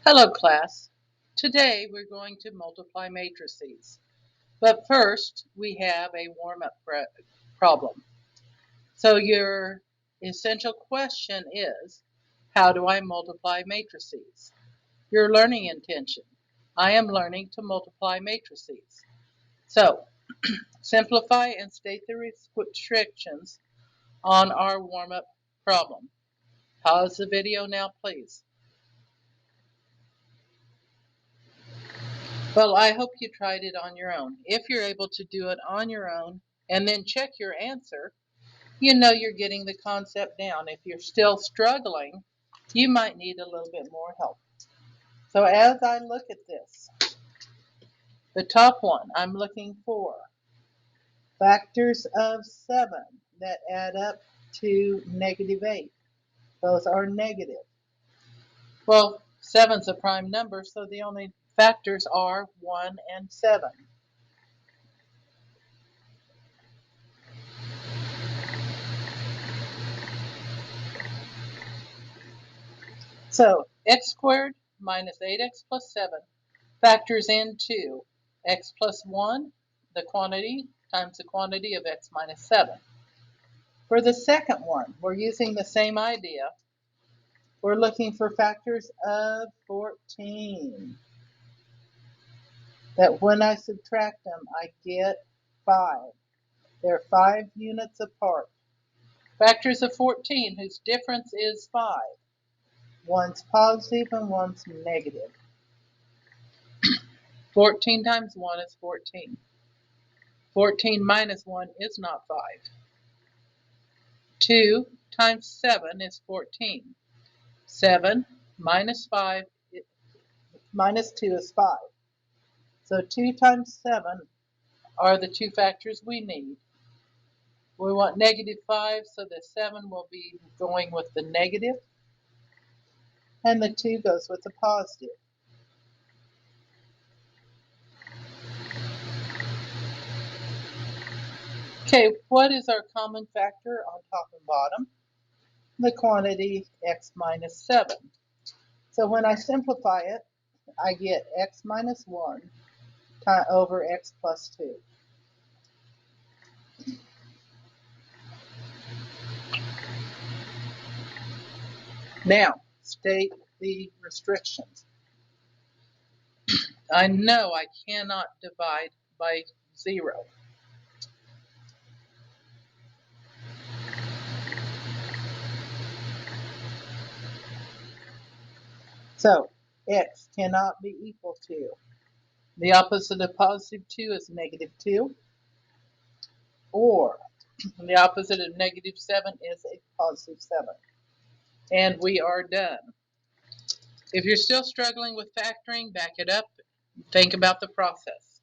Hello class. Today we're going to multiply matrices. But first we have a warm-up problem. So your essential question is, how do I multiply matrices? Your learning intention. I am learning to multiply matrices. So simplify and state the restrictions on our warm-up problem. Pause the video now, please. Well, I hope you tried it on your own. If you're able to do it on your own and then check your answer, you know you're getting the concept down. If you're still struggling, you might need a little bit more help. So as I look at this, the top one, I'm looking for factors of 7 that add up to -8. Those are negative. Well, 7's a prime number, so the only factors are 1 and 7. So x squared minus 8x plus 7 factors into x plus 1, the quantity, times the quantity of x minus 7. For the second one, we're using the same idea. We're looking for factors of 14. That when I subtract them, I get 5. They're 5 units apart. Factors of 14 whose difference is 5. One's positive and one's negative. 14 times 1 is 14. 14 minus 1 is not 5. 2 times 7 is 14. 7 minus 5 minus 2 is 5. So 2 times 7 are the two factors we need. We want -5, so the 7 will be going with the negative, and the 2 goes with the positive. Okay, what is our common factor on top and bottom? The quantity x minus 7. So when I simplify it, I get x minus 1 over x plus 2. Now, state the restrictions. I know I cannot divide by 0. So, x cannot be equal to. The opposite of positive 2 is -2. Or, the opposite of -7 is a positive 7. And we are done. If you're still struggling with factoring, back it up. Think about the process.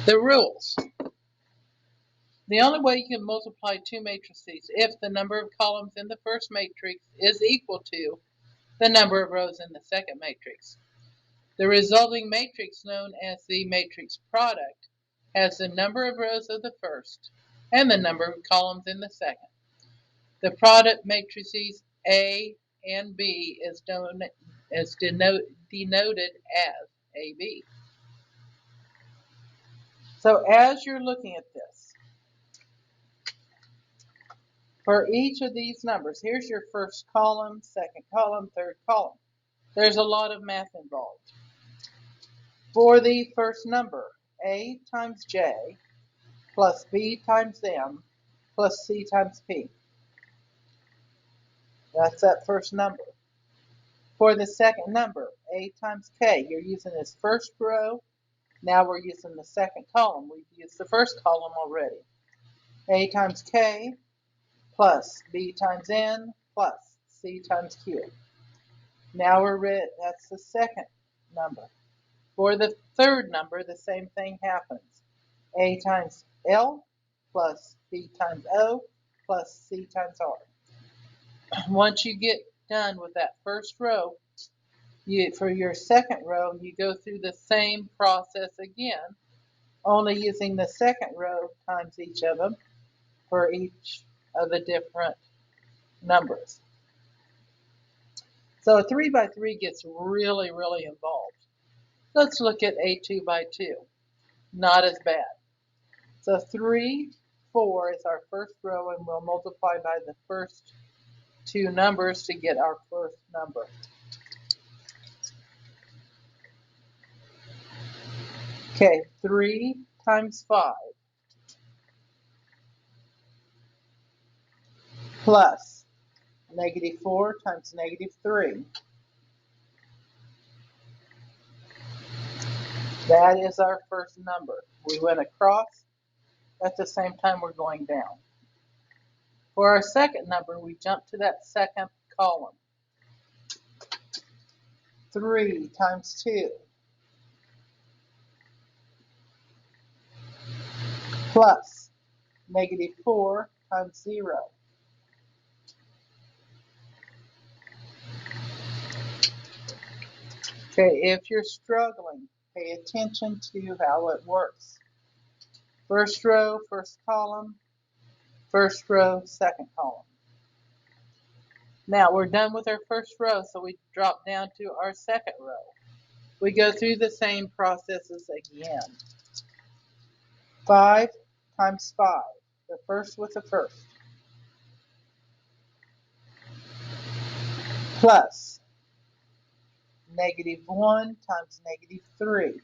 The rules. The only way you can multiply two matrices if the number of columns in the first matrix is equal to the number of rows in the second matrix. The resulting matrix, known as the matrix product, has the number of rows of the first and the number of columns in the second. The product matrices A and B is denoted as AB. So as you're looking at this, for each of these numbers, here's your first column, second column, third column. There's a lot of math involved. For the first number, A times J plus B times M plus C times P. That's that first number. For the second number, A times K, you're using this first row. Now we're using the second column. We've used the first column already. A times K plus B times N plus C times Q. Now we're ready. That's the second number. For the third number, the same thing happens. A times L plus B times O plus C times R. Once you get done with that first row, for your second row, you go through the same process again, only using the second row times each of them for each of the different numbers. So a 3 by 3 gets really, really involved. Let's look at a 2 by 2. Not as bad. So 3, 4 is our first row, and we'll multiply by the first two numbers to get our first number. Okay, 3 times 5 plus -4 times -3. That is our first number. We went across at the same time we're going down. For our second number, we jump to that second column. 3 times 2 plus -4 times 0. Okay, if you're struggling, pay attention to how it works. First row, first column, first row, second column. Now we're done with our first row, so we drop down to our second row. We go through the same processes again. 5 times 5, the first with the first, plus -1 times -3.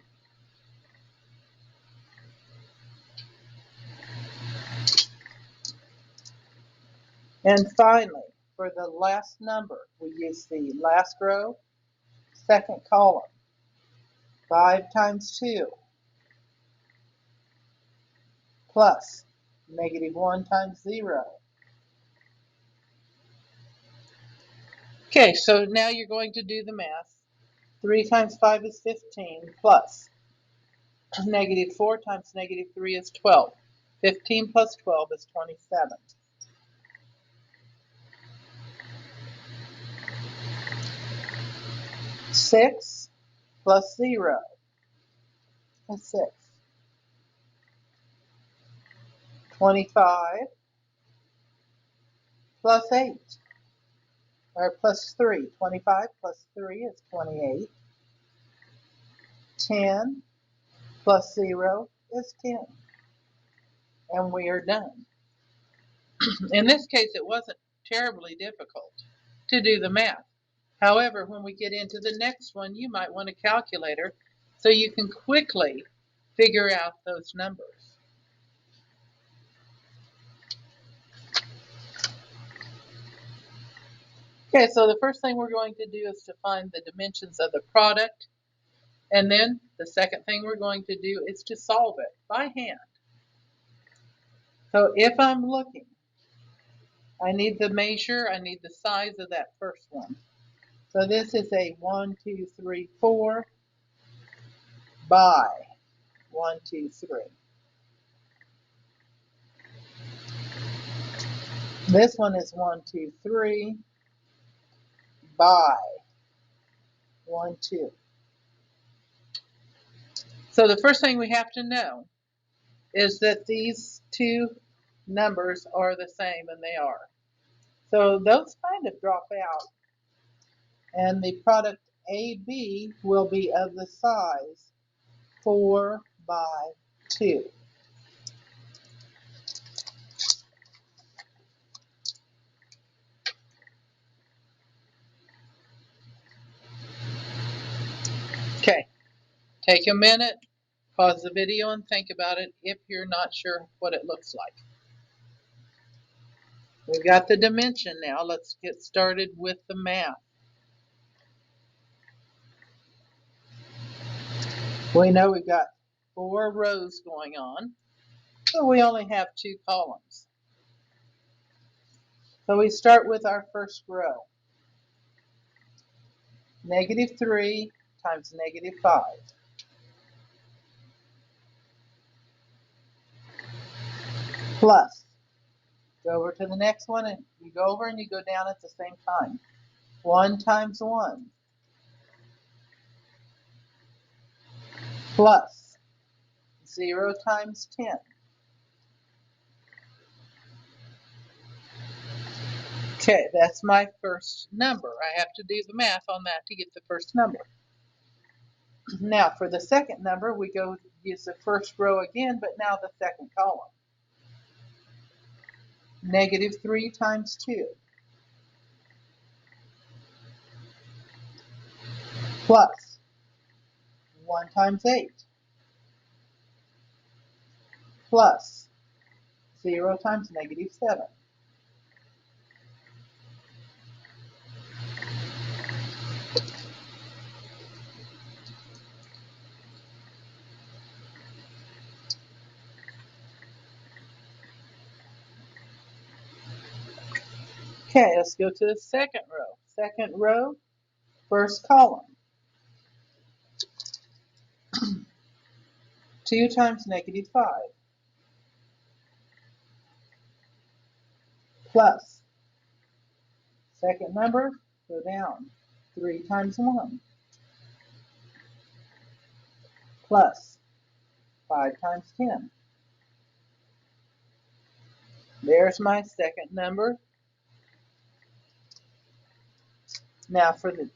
And finally, for the last number, we use the last row, second column. 5 times 2 plus -1 times 0. Okay, so now you're going to do the math. 3 times 5 is 15 plus -4 times -3 is 12. 15 plus 12 is 27. 6 plus 0 is 6. 25 plus 8, or plus 3. 25 plus 3 is 28. 10 plus 0 is 10. And we are done. In this case, it wasn't terribly difficult to do the math. However, when we get into the next one, you might want a calculator so you can quickly figure out those numbers. Okay, so the first thing we're going to do is to find the dimensions of the product. And then the second thing we're going to do is to solve it by hand. So if I'm looking, I need the measure, I need the size of that first one. So this is a 1, 2, 3, 4 by 1, 2, 3. This one is 1, 2, 3 by 1, 2. So the first thing we have to know is that these two numbers are the same, and they are. So those kind of drop out, and the product AB will be of the size 4 by 2. Okay, take a minute, pause the video, and think about it if you're not sure what it looks like. We've got the dimension now. Let's get started with the math. We know we've got 4 rows going on, but we only have 2 columns. So we start with our first row. -3 times -5. Plus, go over to the next one, and you go over and you go down at the same time. 1 times 1 plus 0 times 10. Okay, that's my first number. I have to do the math on that to get the first number. Now for the second number, we go use the first row again, but now the second column. -3 times 2 plus 1 times 8 plus 0 times -7. Okay, let's go to the second row. Second row, first column. 2 times -5 plus, second number, go down, 3 times 1 plus 5 times 10. There's my second number. Now for the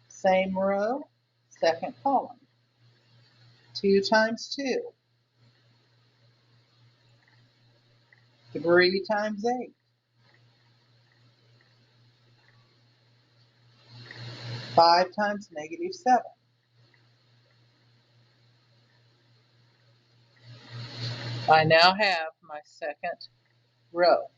same row, second column. 2 times 2, 3 times 8, 5 times -7. I now have my second row.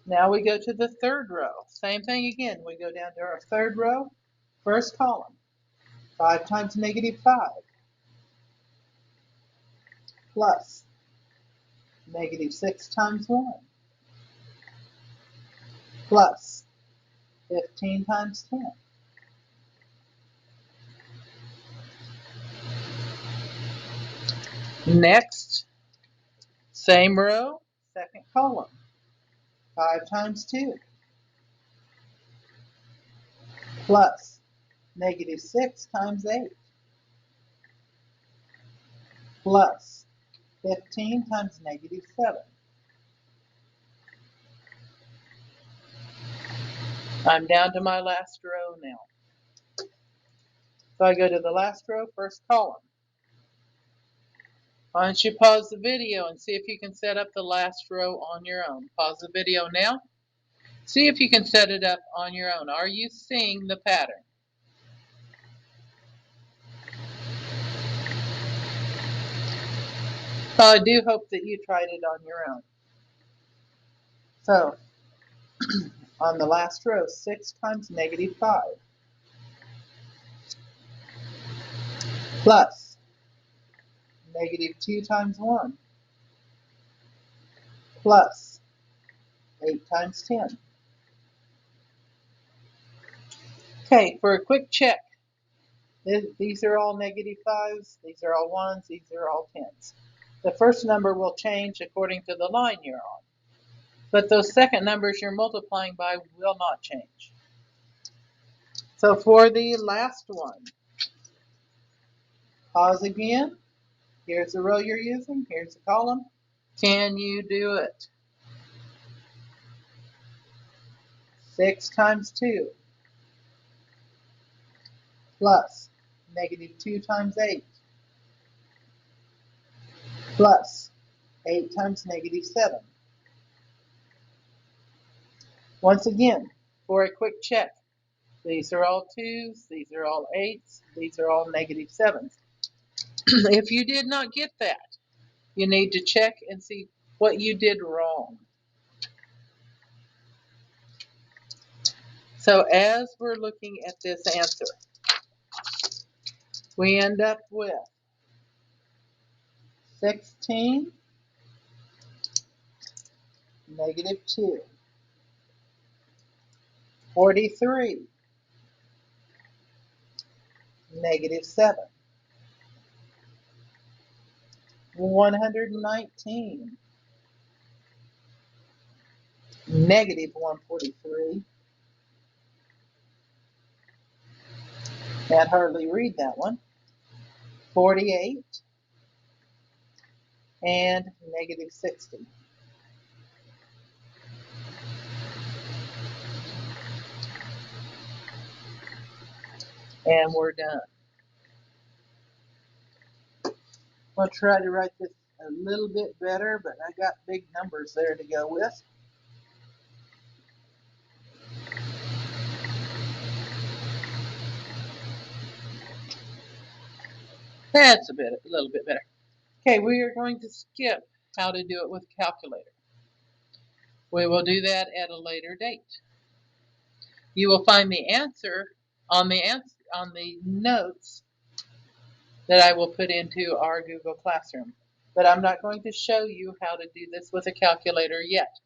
Now we go to the third row. Same thing again. We go down to our third row, first column. 5 times -5 plus -6 times 1 plus 15 times 10. Next, same row, second column. 5 times 2 plus -6 times 8 plus 15 times -7. I'm down to my last row now. So I go to the last row, first column. Why don't you pause the video and see if you can set up the last row on your own. Pause the video now. See if you can set it up on your own. Are you seeing the pattern? So I do hope that you tried it on your own. So on the last row, 6 times -5 plus -2 times 1 plus 8 times 10. Okay, for a quick check, these are all -5s, these are all 1s, these are all 10s. The first number will change according to the line you're on, but those second numbers you're multiplying by will not change. So for the last one, pause again. Here's the row you're using, here's the column. Can you do it? 6 times 2 plus -2 times 8 plus 8 times -7. Once again, for a quick check, these are all 2s, these are all 8s, these are all -7s. If you did not get that, you need to check and see what you did wrong. So as we're looking at this answer, we end up with 16, -2, 43, -7, 119, -143. Can't hardly read that one. 48 and -60. And we're done. I'll try to write this a little bit better, but I got big numbers there to go with. That's a little bit better. Okay, we are going to skip how to do it with calculator. We will do that at a later date. You will find the answer on the notes that I will put into our Google Classroom. But I'm not going to show you how to do this with a calculator yet.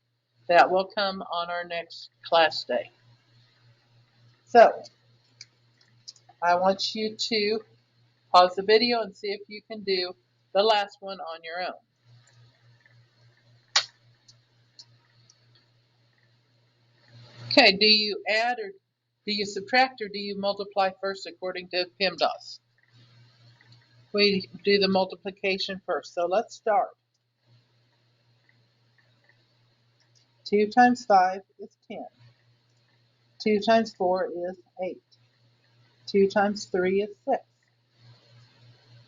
That will come on our next class day. So, I want you to pause the video and see if you can do the last one on your own. Okay, do you add or do you subtract or do you multiply first according to PEMDAS? We do the multiplication first. So let's start. 2 times 5 is 10. 2 times 4 is 8. 2 times 3 is 6.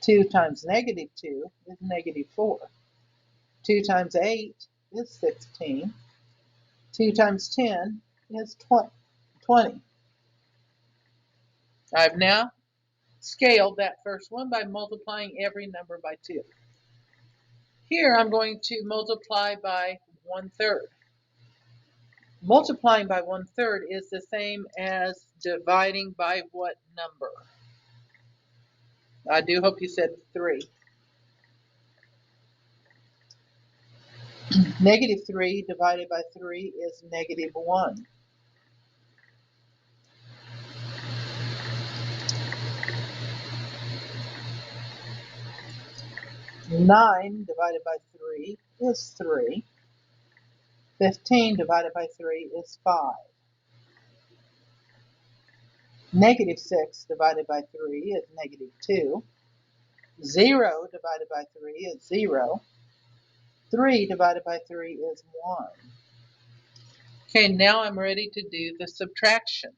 2 times negative 2 is negative 4. 2 times 8 is 16. 2 times 10 is 20. I've now scaled that first one by multiplying every number by 2. Here I'm going to multiply by 1/3. Multiplying by 1/3 is the same as dividing by what number? I do hope you said 3. Negative 3 divided by 3 is negative 1. Nine divided by 3 is 3. 15 divided by 3 is 5. Negative 6 divided by 3 is negative 2. 0 divided by 3 is 0. 3 divided by 3 is 1. Okay, now I'm ready to do the subtraction.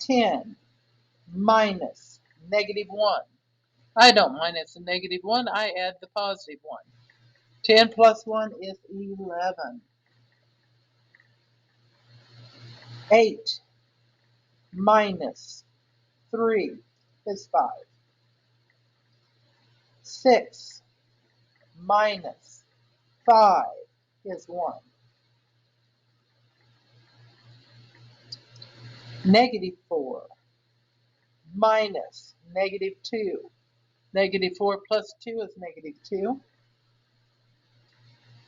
10 minus negative 1. I don't minus the negative 1, I add the positive 1. 10 plus 1 is 11. 8 minus 3 is 5. 6 minus 5 is 1. Negative 4 minus negative 2. Negative 4 plus 2 is negative 2.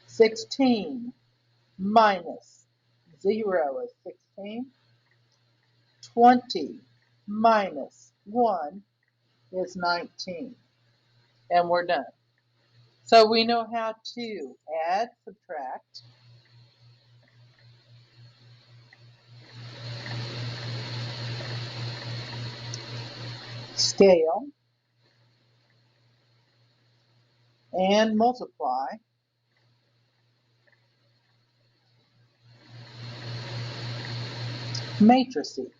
16 minus 0 is 16. 20 minus 1 is 19. And we're done. So we know how to add, subtract, scale, and multiply matrices.